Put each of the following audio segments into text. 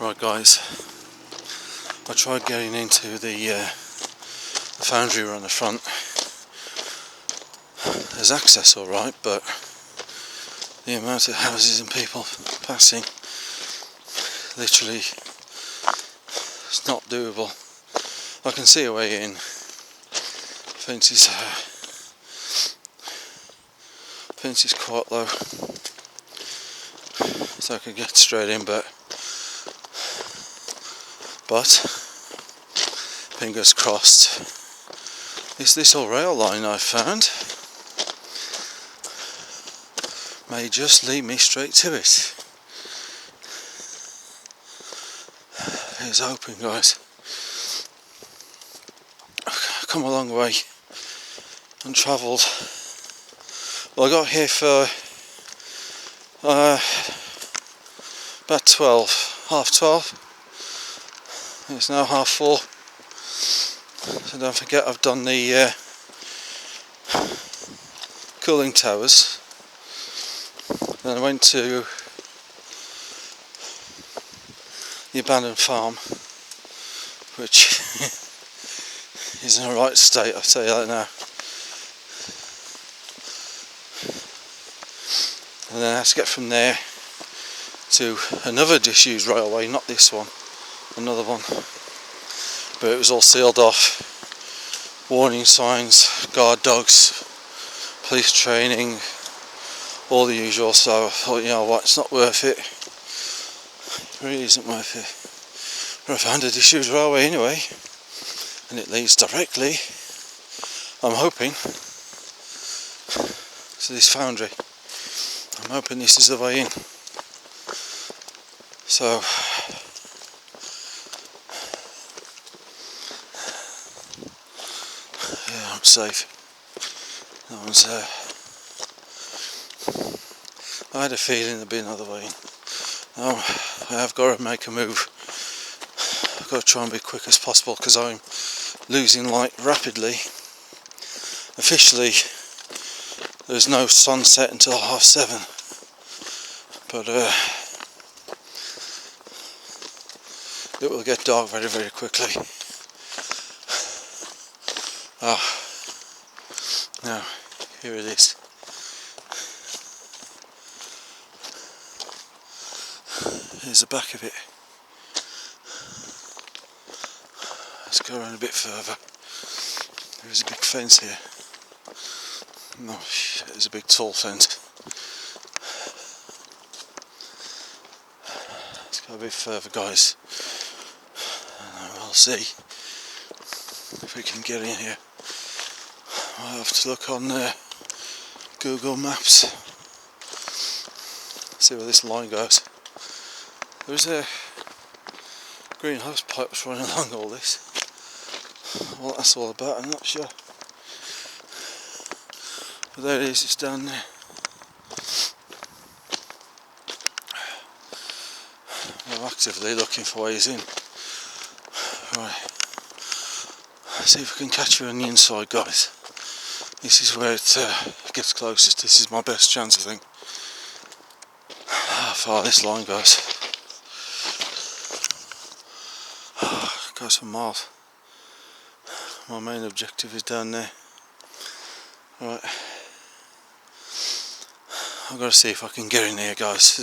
Right guys, I tried getting into the foundry on the front. There's access alright, but the amount of houses and people passing, literally, it's not doable. I can see a way in. Fence is quite low, so I could get straight in, but fingers crossed. It's this old rail line I found may just lead me straight to it. Here's hoping, guys. I've come a long way and travelled. Well, I got here for about 12, half 12. It's now half 4. So don't forget I've done the cooling towers. Then I went to the abandoned farm, which is in a right state, I'll tell you that now. And then I had to get from there to another disused railway, not this one, another one. But it was all sealed off. Warning signs, guard dogs, police training, all the usual. So I thought, you know what, it's not worth it. It really isn't worth it. But I found a disused railway anyway, and it leads directly, I'm hoping, to this foundry. I'm hoping this is the way in. So yeah, I'm safe. No one's there. I had a feeling there'd be another way in. Now I have got to make a move. I've got to try and be quick as possible because I'm losing light rapidly. Officially there's no sunset until 7:30, but it will get dark very, very quickly. Now here it is. Here's the back of it. Let's go around a bit further. There's a big fence here. No, there's a big tall fence. Let's go a bit further, guys. And we'll see if we can get in here. I'll have to look on Google Maps. See where this line goes. There's a green hose pipe running along all this. What that's all about, I'm not sure. But there it is, it's down there. I'm actively looking for ways in. Right. See if we can catch her on the inside, guys. This is where it gets closest. This is my best chance, I think. How far this line goes. It goes for miles. My main objective is down there. Right. I've got to see if I can get in here, guys.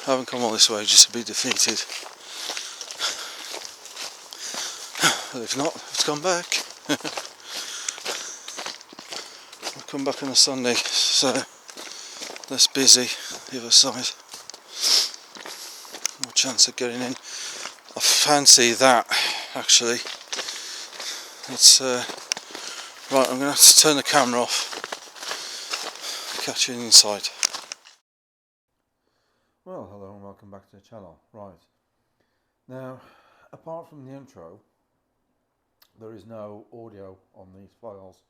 I haven't come all this way just to be defeated. But if not, let's come back. I'll come back on a Sunday, so less busy the other side. More chance of getting in. I fancy that, actually. It's right, I'm going to have to turn the camera off. Catch you inside. Well, hello and welcome back to the channel. Right, now apart from the intro, there is no audio on these files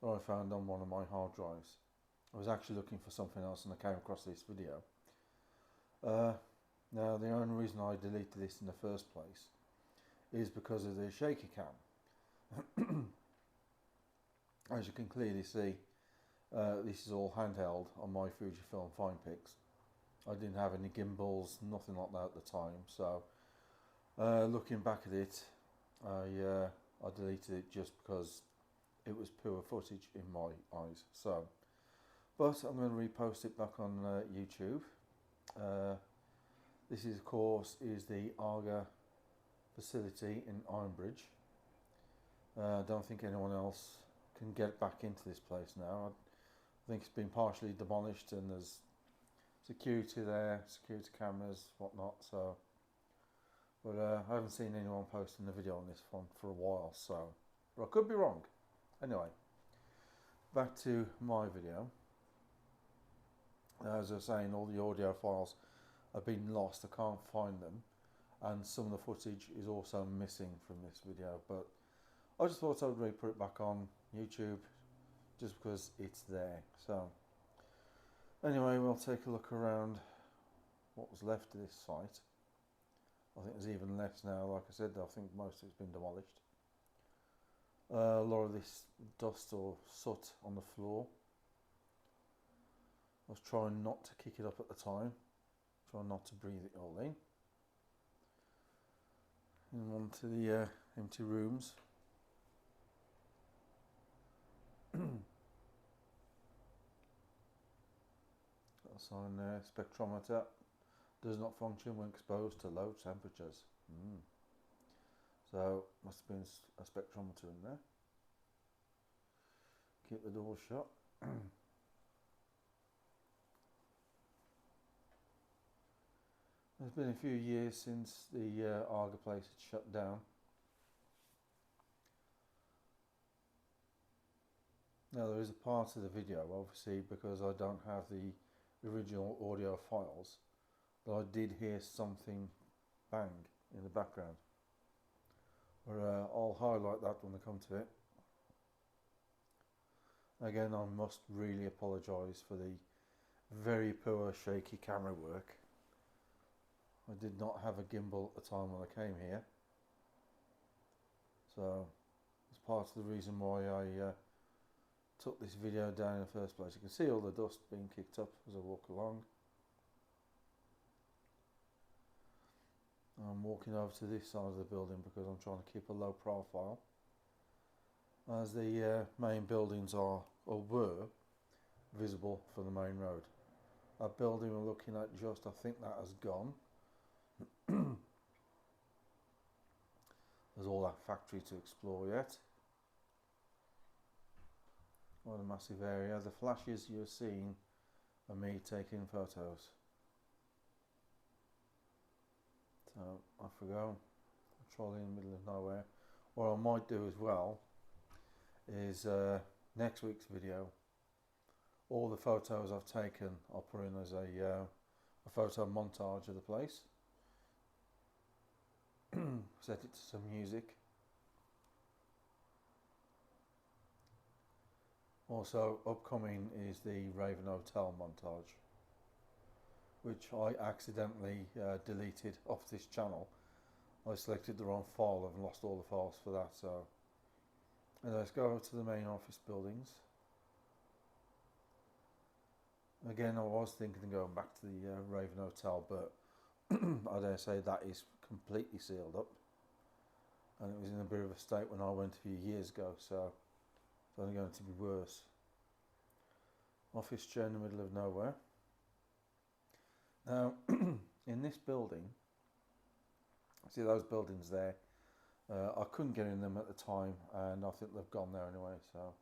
that I found on one of my hard drives. I was actually looking for something else and I came across this video. Now the only reason I deleted this in the first place is because of the shaky cam. As you can clearly see, this is all handheld on my Fujifilm Finepix. I didn't have any gimbals, nothing like that at the time. So looking back at it, I deleted it just because it was poor footage in my eyes. So, but I'm going to repost it back on YouTube. This is, of course, is the Arga facility in Ironbridge. I don't think anyone else can get back into this place now. I think it's been partially demolished and there's security there, security cameras, whatnot. So, but I haven't seen anyone posting a video on this one for a while. So, but I could be wrong. Anyway, back to my video. As I was saying, all the audio files have been lost. I can't find them, and some of the footage is also missing from this video. But I just thought I'd put it back on YouTube just because it's there. So anyway, we'll take a look around what was left of this site. I think there's even less now. Like I said, I think most of it's been demolished. A lot of this dust or soot on the floor. I was trying not to kick it up at the time, trying not to breathe it all in. And on to the empty rooms. Got a sign there, spectrometer does not function when exposed to low temperatures. So must have been a spectrometer in there. Keep the door shut. It's been a few years since the Arga place had shut down. Now there is a part of the video, obviously, because I don't have the original audio files, that I did hear something bang in the background. But I'll highlight that when I come to it. Again, I must really apologise for the very poor shaky camera work. I did not have a gimbal at the time when I came here, so it's part of the reason why I took this video down in the first place. You can see all the dust being kicked up as I walk along. I'm walking over to this side of the building because I'm trying to keep a low profile, as the main buildings are, or were, visible from the main road. That building we're looking at just, I think that has gone. There's all that factory to explore yet. What a massive area. The flashes you're seeing are me taking photos. So off we go. A trolley in the middle of nowhere. What I might do as well is next week's video, all the photos I've taken I'll put in as a photo montage of the place. Set it to some music. Also upcoming is the Raven Hotel montage, which I accidentally deleted off this channel. I selected the wrong file and lost all the files for that. So anyway, let's go over to the main office buildings. Again, I was thinking of going back to the Raven Hotel, but I dare say that is completely sealed up, and it was in a bit of a state when I went a few years ago, so it's only going to be worse. Office chair in the middle of nowhere. Now in this building, see those buildings there, I couldn't get in them at the time, and I think they've gone there anyway. So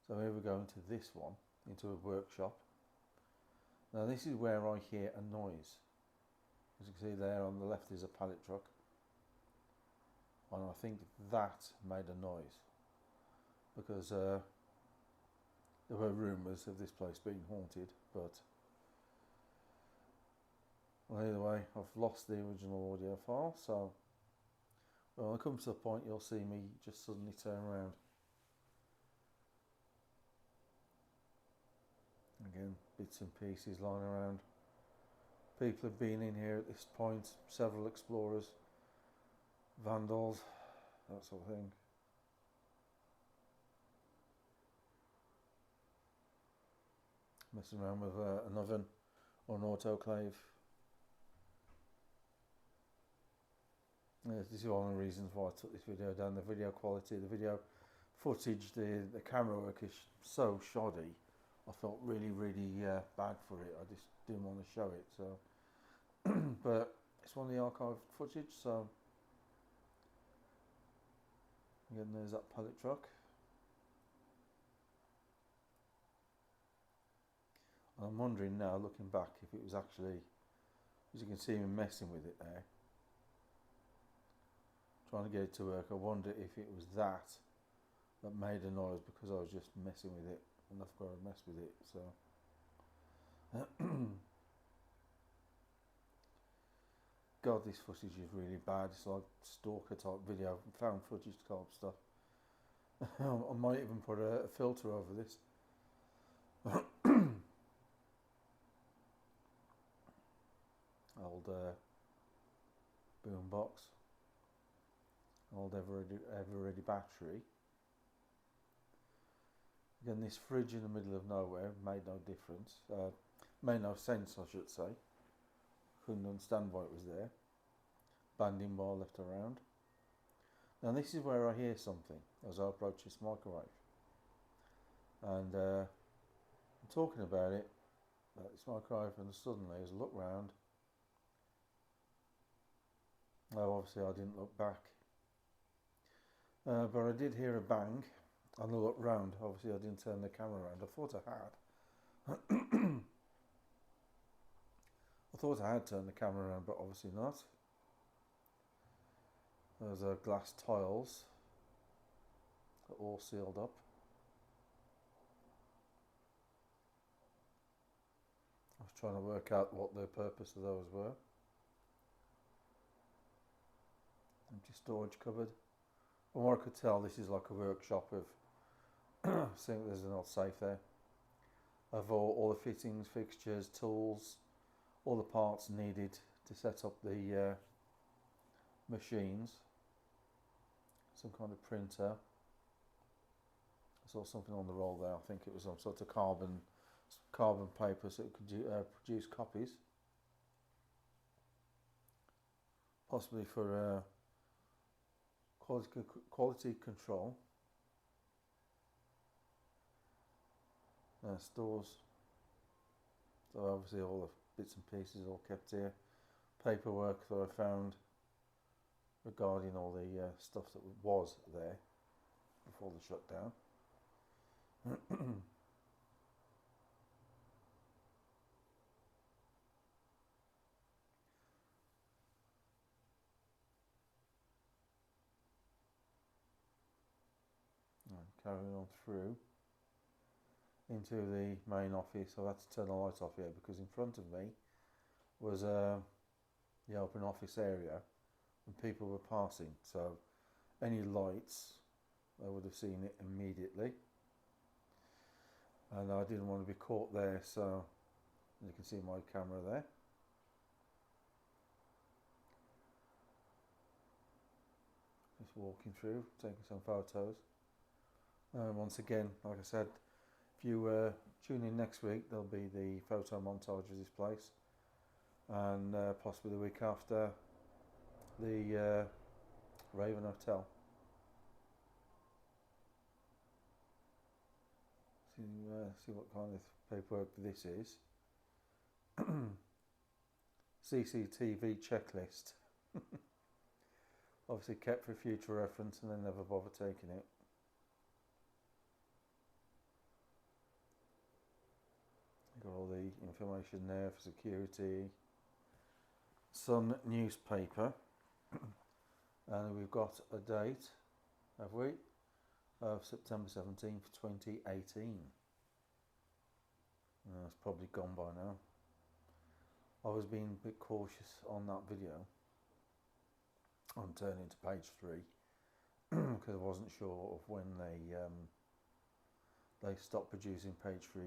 here we go into this one, into a workshop. Now this is where I hear a noise. As you can see there on the left is a pallet truck, and I think that made a noise because there were rumours of this place being haunted, but well, either way, I've lost the original audio file, so when I come to the point you'll see me just suddenly turn around. Again, bits and pieces lying around. People have been in here at this point, several explorers, vandals, that sort of thing. Messing around with an oven. or an autoclave. This is one of the reasons why I took this video down. The video quality, the video footage, the camera work is so shoddy. I felt really bad for it. I just didn't want to show it. So, but it's one of the archive footage. So again, there's that pallet truck. I'm wondering now, looking back, if it was actually, as you can see me messing with it there, trying to get it to work. I wonder if it was that made a noise because I was just messing with it and I forgot to mess with it. So God, this footage is really bad. It's like stalker type video, found footage type stuff. I might even put a filter over this. Old boom box, old ever ready battery. Again, this fridge in the middle of nowhere made no difference, made no sense, I should say. Couldn't understand why it was there. Banding bar left around. Now this is where I hear something as I approach this microwave, and I'm talking about this microwave, and suddenly as I look round, obviously I didn't look back, but I did hear a bang, and I looked round. Obviously I didn't turn the camera around. I thought I had. I thought I had turned the camera around, but obviously not. There's glass tiles, all sealed up. I was trying to work out what the purpose of those were. Empty storage cupboard. From what I could tell, this is like a workshop of, seeing there's an old safe there, of all the fittings, fixtures, tools, all the parts needed to set up the machines. Some kind of printer. I saw something on the roll there. I think it was some sort of carbon paper so it could produce copies, possibly for quality control. Stores. So obviously all the bits and pieces all kept here. Paperwork that I found regarding all the stuff that was there before the shutdown. Carrying on through into the main office. I've had to turn the light off here because in front of me was the open office area and people were passing, so any lights I would have seen it immediately, and I didn't want to be caught there, so you can see my camera there. Just walking through, taking some photos. Once again, like I said, if you tune in next week, there'll be the photo montage of this place, and possibly the week after, the Raven Hotel. See what kind of paperwork this is. CCTV checklist. Obviously kept for future reference and then never bother taking it. Got all the information there for security. Sun newspaper. And we've got a date, have we? Of September 17th, 2018. It's probably gone by now. I was being a bit cautious on that video. I'm turning to page 3 because I wasn't sure of when they stopped producing page 3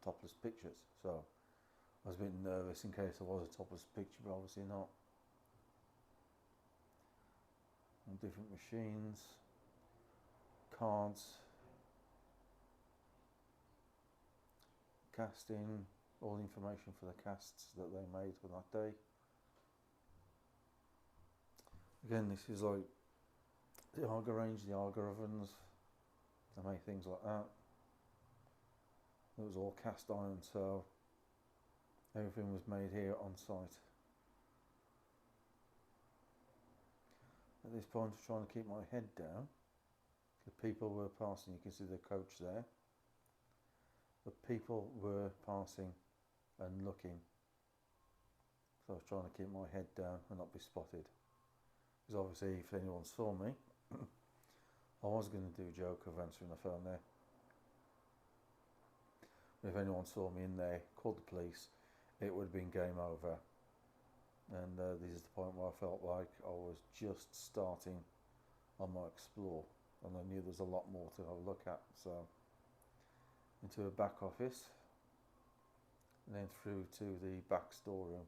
topless pictures. So I was a bit nervous in case there was a topless picture, but obviously not. On different machines, cards, casting, all the information for the casts that they made for that day. Again, this is like the Arga range, the Arga ovens, they make things like that. It was all cast iron, so everything was made here on site. At this point, I'm trying to keep my head down. The people were passing, you can see the coach there. The people were passing and looking. So I was trying to keep my head down and not be spotted. Because obviously, if anyone saw me, I was going to do a joke of answering the phone there. If anyone saw me in there, called the police, it would have been game over. And this is the point where I felt like I was just starting on my explore, and I knew there's a lot more to have a look at. So into a back office, and then through to the back storeroom.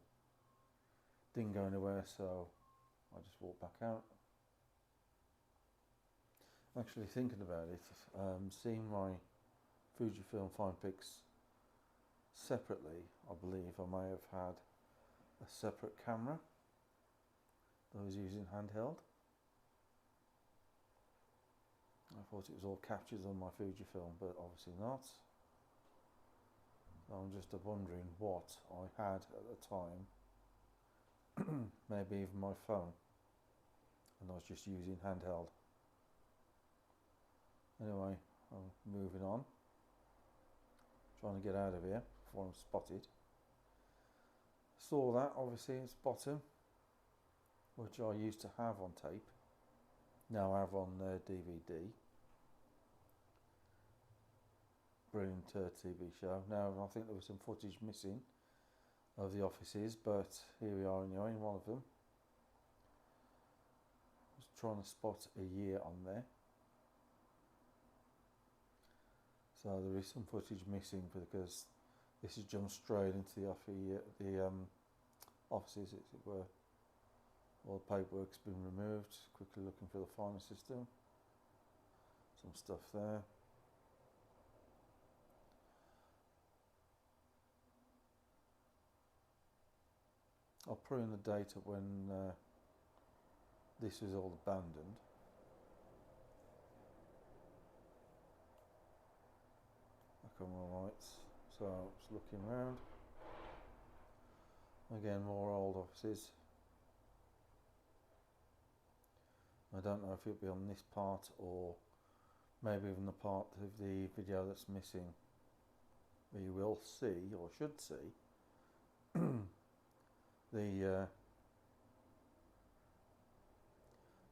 Didn't go anywhere, so I just walked back out. Actually thinking about it, seeing my Fujifilm Fine Pix separately, I believe I may have had a separate camera that I was using handheld. I thought it was all captured on my Fujifilm, but obviously not. So I'm just wondering what I had at the time. Maybe even my phone, and I was just using handheld. Anyway, I'm moving on, trying to get out of here before I'm spotted. Saw that, obviously it's bottom, which I used to have on tape, now I have on DVD. Brilliant TV show. Now I think there was some footage missing of the offices, but here we are anyway, in one of them. Just trying to spot a year on there. So there is some footage missing because this has jumped straight into the offices, as it were. All the paperwork's been removed. Quickly looking for the final system. Some stuff there. I'll put in the date of when this was all abandoned. Back on my lights. So just looking around. Again, more old offices. I don't know if it'll be on this part or maybe even the part of the video that's missing. But you will see, or should see, the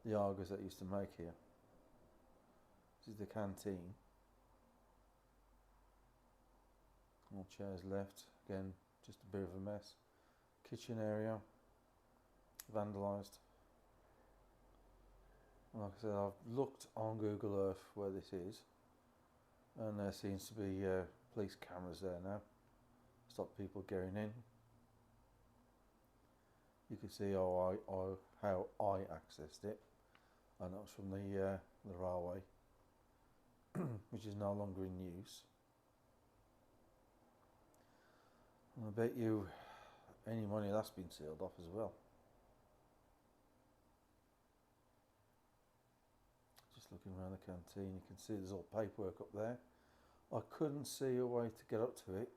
Argas that used to make here. This is the canteen. More chairs left. Again, just a bit of a mess. Kitchen area, vandalised. Like I said, I've looked on Google Earth where this is, and there seems to be police cameras there now. Stop people getting in. You can see how I accessed it, and that was from the railway, which is no longer in use. And I bet you any money that's been sealed off as well. Just looking around the canteen, you can see there's all paperwork up there. I couldn't see a way to get up to it.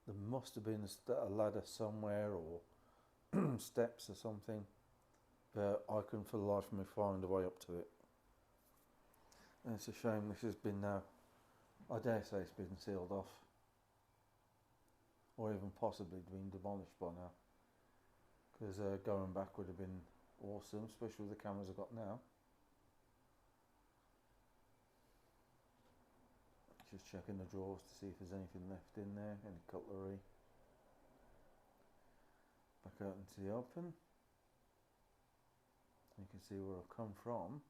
There must have been a ladder somewhere, or steps or something, but I couldn't for the life of me find a way up to it. And it's a shame this has been now, I dare say it's been sealed off, or even possibly been demolished by now, because going back would have been awesome, especially with the cameras I've got now. Just checking the drawers to see if there's anything left in there, any cutlery. Back out into the open. You can see where I've come from.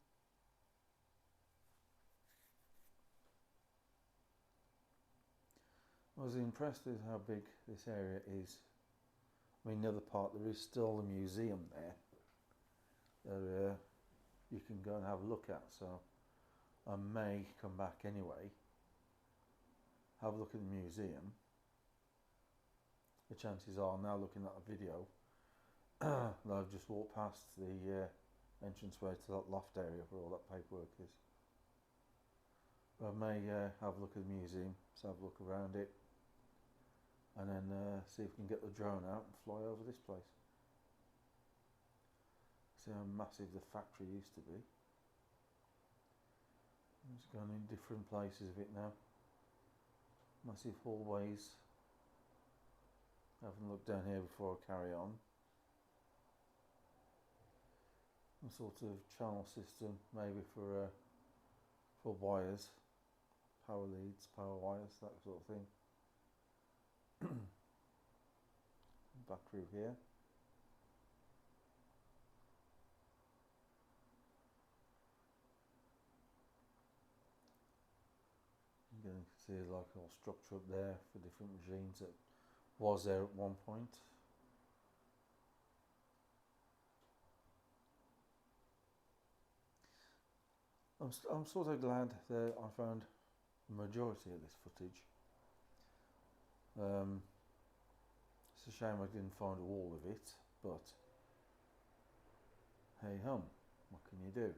I was impressed with how big this area is. I mean, the other part, there is still a museum there that you can go and have a look at, so I may come back anyway, have a look at the museum, the chances are, now looking at the video, that I've just walked past the entranceway to that loft area where all that paperwork is. But I may have a look at the museum, so have a look around it, and then see if we can get the drone out and fly over this place. See how massive the factory used to be. It's gone in different places of it now. Massive hallways. I haven't looked down here before I carry on. Some sort of channel system, maybe for wires, power leads, power wires, that sort of thing. Back through here. You can see like a little structure up there for different machines that was there at one point. I'm sort of glad that I found the majority of this footage. It's a shame I didn't find all of it, but hey hum, what can you do?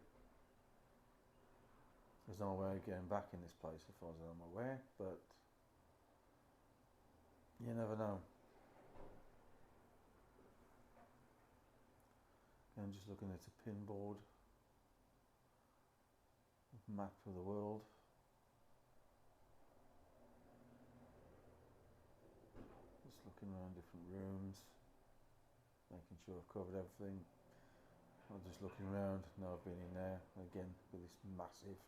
There's no way of getting back in this place as far as I'm aware, but you never know. Again, just looking at a pin board, map of the world. Just looking around different rooms, making sure I've covered everything. I'm just looking around, now I've been in there, again with this massive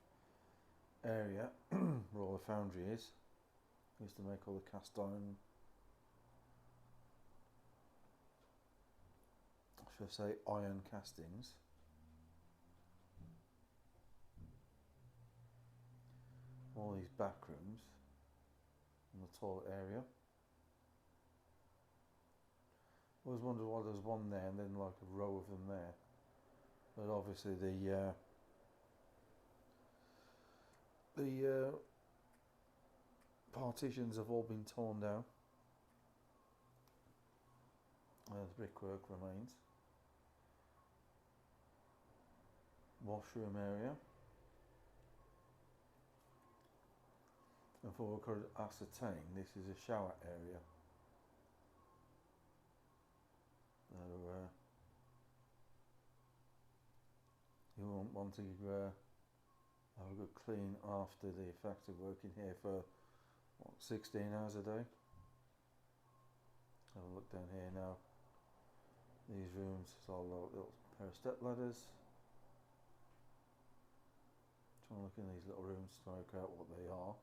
area where all the foundry is. I used to make all the cast iron, should I say iron castings. All these back rooms and the toilet area. I always wondered why there's one there and then like a row of them there. But obviously the partitions have all been torn down. The brickwork remains. Washroom area. And for what I could ascertain, this is a shower area. So you won't want to have a good clean after the effect of working here for what, 16 hours a day. Have a look down here now. These rooms, it's all a little pair of step ladders. Trying to look in these little rooms to work out what they are.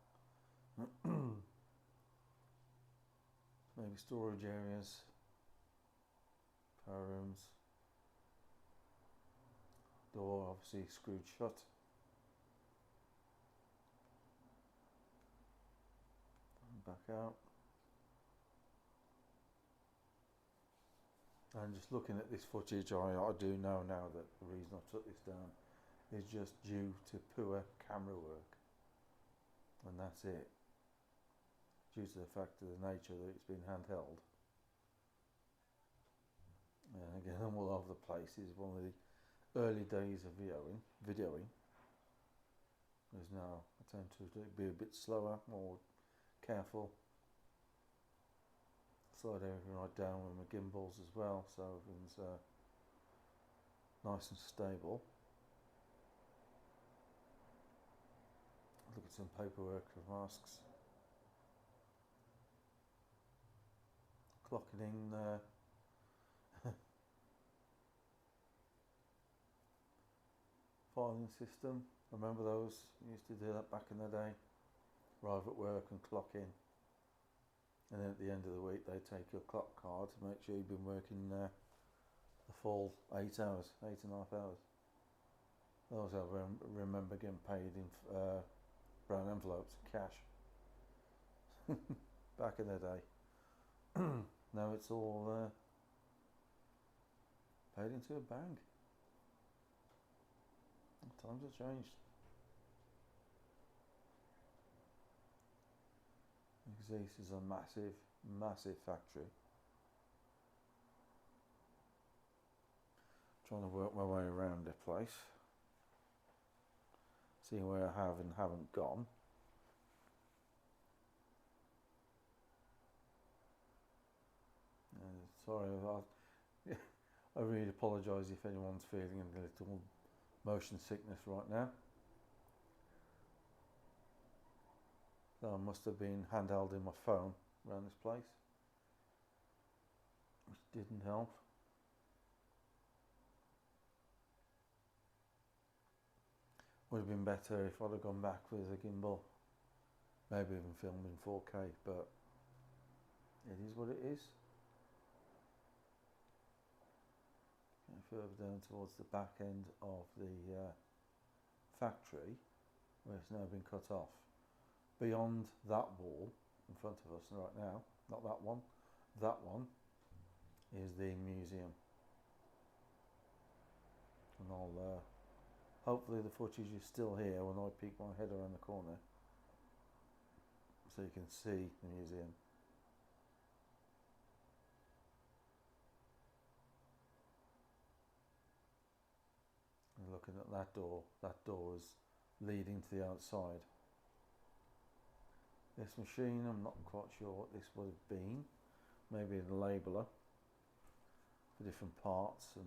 Maybe storage areas, power rooms. Door obviously screwed shut. And back out. And just looking at this footage, I do know now that the reason I took this down is just due to poor camera work. And that's it. Due to the fact of the nature that it's been handheld. And again, I'm all over the place. It's one of the early days of videoing. Whereas now I tend to be a bit slower, more careful. Slide everything right down with my gimbals as well, so everything's nice and stable. Look at some paperwork of masks. Clocking in filing system. Remember those? You used to do that back in the day. Arrive at work and clock in. And then at the end of the week they take your clock card to make sure you've been working the full 8 hours, 8.5 hours. Those I remember getting paid in brown envelopes, cash. Back in the day. Now it's all paid into a bank. Times have changed. can see this is a massive factory. Trying to work my way around the place, seeing where I have and haven't gone. Sorry, I really apologise if anyone's feeling a little motion sickness right now. So I must have been handheld in my phone around this place, which didn't help. Would have been better if I'd have gone back with a gimbal, maybe even filmed in 4K, but it is what it is. Further down towards the back end of the factory, where it's now been cut off. Beyond that wall in front of us right now, not that one, that one is the museum. And I'll hopefully the footage is still here when I peek my head around the corner, so you can see the museum. And looking at that door is leading to the outside. This machine, I'm not quite sure what this would have been. Maybe a labeler for different parts and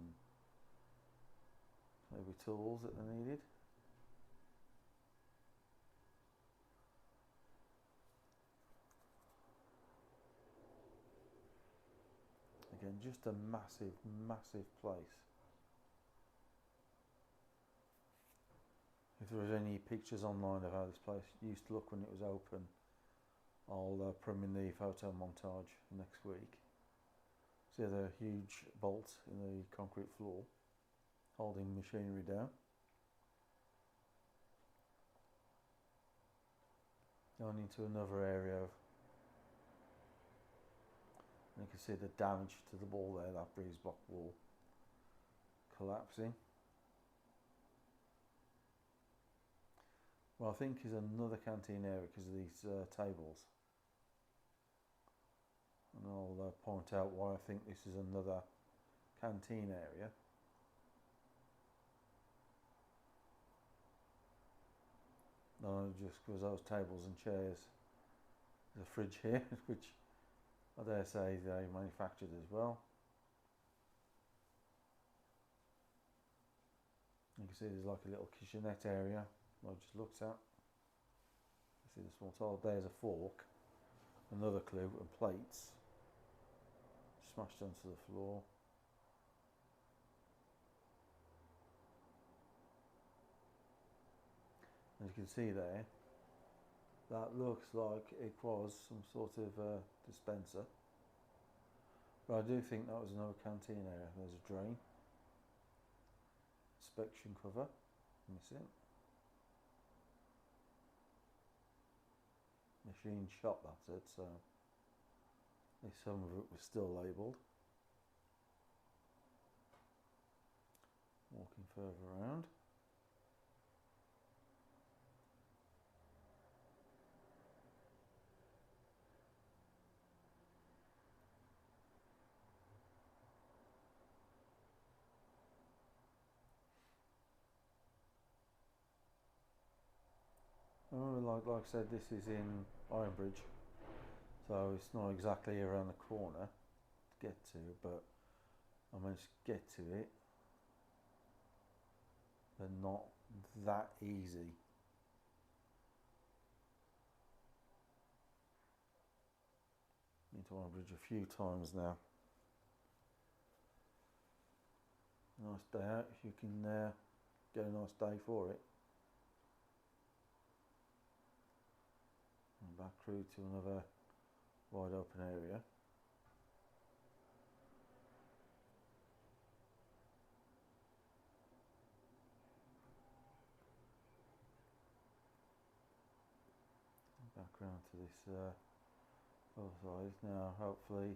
maybe tools that they needed. Again, just a massive place. If there was any pictures online of how this place used to look when it was open, I'll put them in the photo montage next week. See the huge bolt in the concrete floor holding machinery down. Going into another area, and you can see the damage to the wall there, that breeze block wall collapsing. Well, I think is another canteen area because of these tables, and I'll point out why I think this is another canteen area. Just because those tables and chairs, there's a fridge here, which I dare say they manufactured as well. You can see there's like a little kitchenette area I just looked at. You see the small tile, there's a fork, another clue, and plates smashed onto the floor. As you can see there, that looks like it was some sort of dispenser, but I do think that was another canteen area. There's a drain, inspection cover, missing. Machine shop, that's it, so at least some of it was still labelled. Walking further around. Like I said, this is in Ironbridge, so it's not exactly around the corner to get to, but I managed to get to it, but not that easy. Been to Ironbridge a few times now. Nice day out if you can get a nice day for it. And back through to another wide open area. Back round to this other side. Now hopefully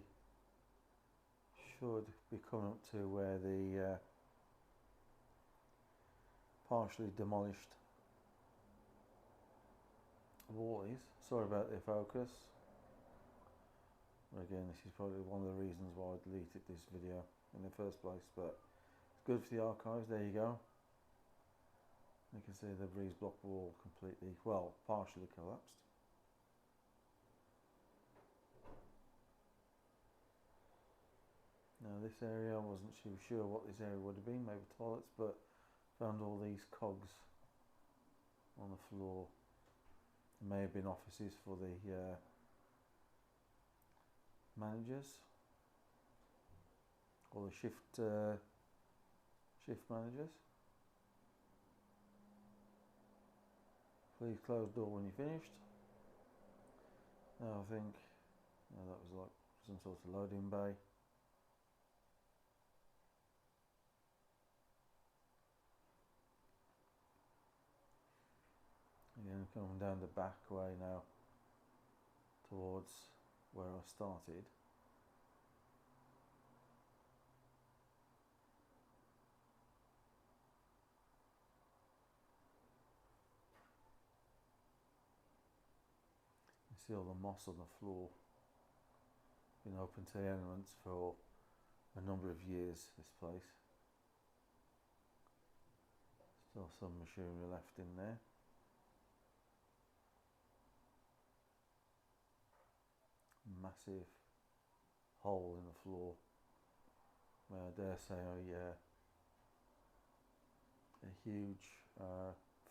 should be coming up to where the partially demolished wall is. Sorry about the focus. Again, this is probably one of the reasons why I deleted this video in the first place, but it's good for the archives. There you go. You can see the breeze block wall completely, well, partially collapsed. Now this area, I wasn't too sure what this area would have been, maybe toilets, but found all these cogs on the floor. It may have been offices for the managers or the shift managers. Please close the door when you're finished. Now I think that was like some sort of loading bay. Again, coming down the back way now towards where I started. You see all the moss on the floor. Been open to the elements for a number of years, this place. Still some machinery left in there. Massive hole in the floor where I dare say a huge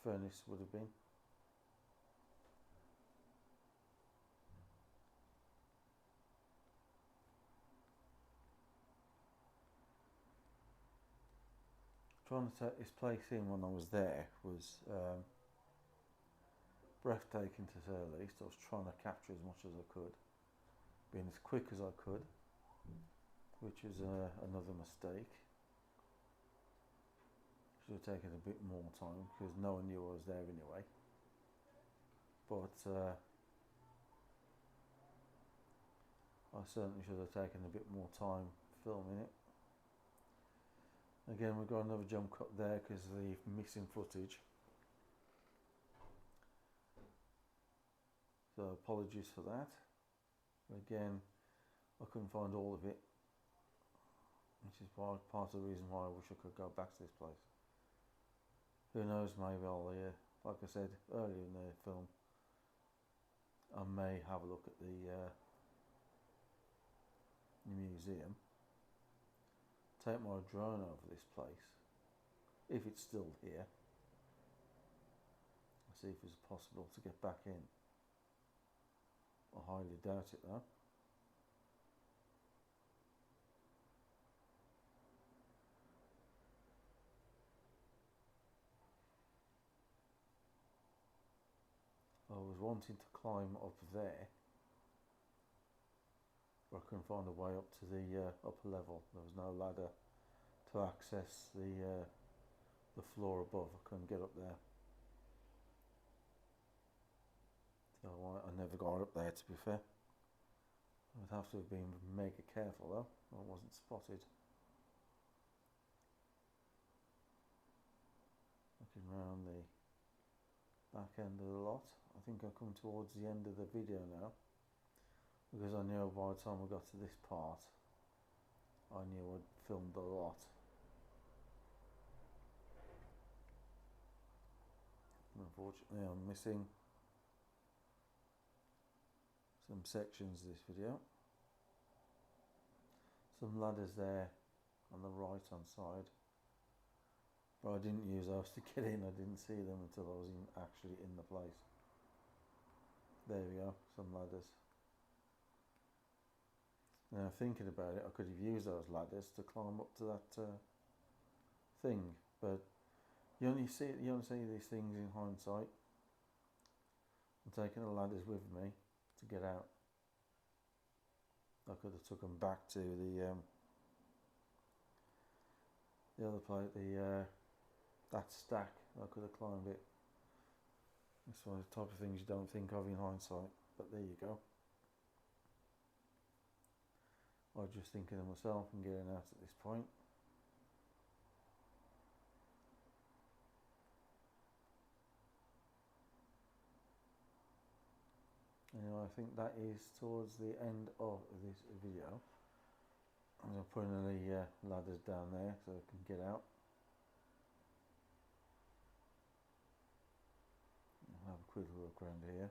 furnace would have been. Trying to take this place in when I was there was breathtaking to say the least. I was trying to capture as much as I could, being as quick as I could, which is another mistake. Should have taken a bit more time because no one knew I was there anyway. But I certainly should have taken a bit more time filming it. Again, we've got another jump cut there because of the missing footage. So apologies for that. But again, I couldn't find all of it, which is part of the reason why I wish I could go back to this place. Who knows, maybe I'll, like I said earlier in the film, I may have a look at the museum, take my drone over this place, if it's still here, and see if it's possible to get back in. I highly doubt it though. I was wanting to climb up there, but I couldn't find a way up to the upper level. There was no ladder to access the floor above. I couldn't get up there, so I never got up there, to be fair. I would have to have been mega careful though. I wasn't spotted. Looking around the back end of the lot. I think I've come towards the end of the video now, because I knew by the time I got to this part, I knew I'd filmed a lot. Unfortunately, I'm missing some sections of this video. Some ladders there on the right hand side, but I didn't use those to get in. I didn't see them until I was actually in the place. There we go, some ladders. Now thinking about it, I could have used those ladders to climb up to that thing, but you only see these things in hindsight. I'm taking the ladders with me to get out. I could have took them back to the other place, that stack. I could have climbed it. It's one of the type of things you don't think of in hindsight, but there you go. I was just thinking of myself and getting out at this point. Anyway, I think that is towards the end of this video. I'm going to put in the ladders down there so I can get out. I'll have a quick look around here.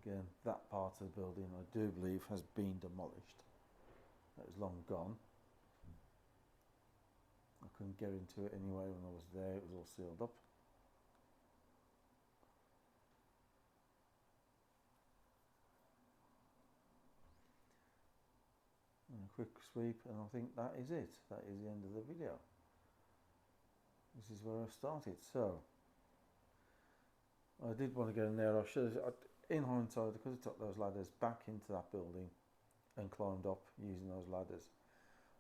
Again, that part of the building I do believe has been demolished. That was long gone. I couldn't get into it anyway when I was there, it was all sealed up. And a quick sweep, and I think that is it. That is the end of the video. This is where I started. So I did want to get in there. I should have, in hindsight, because I took those ladders back into that building and climbed up using those ladders,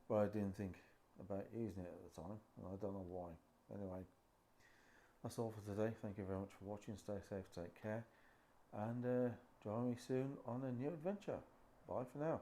but I didn't think about using it at the time, and I don't know why. Anyway, that's all for today. Thank you very much for watching. Stay safe, take care, and join me soon on a new adventure. Bye for now.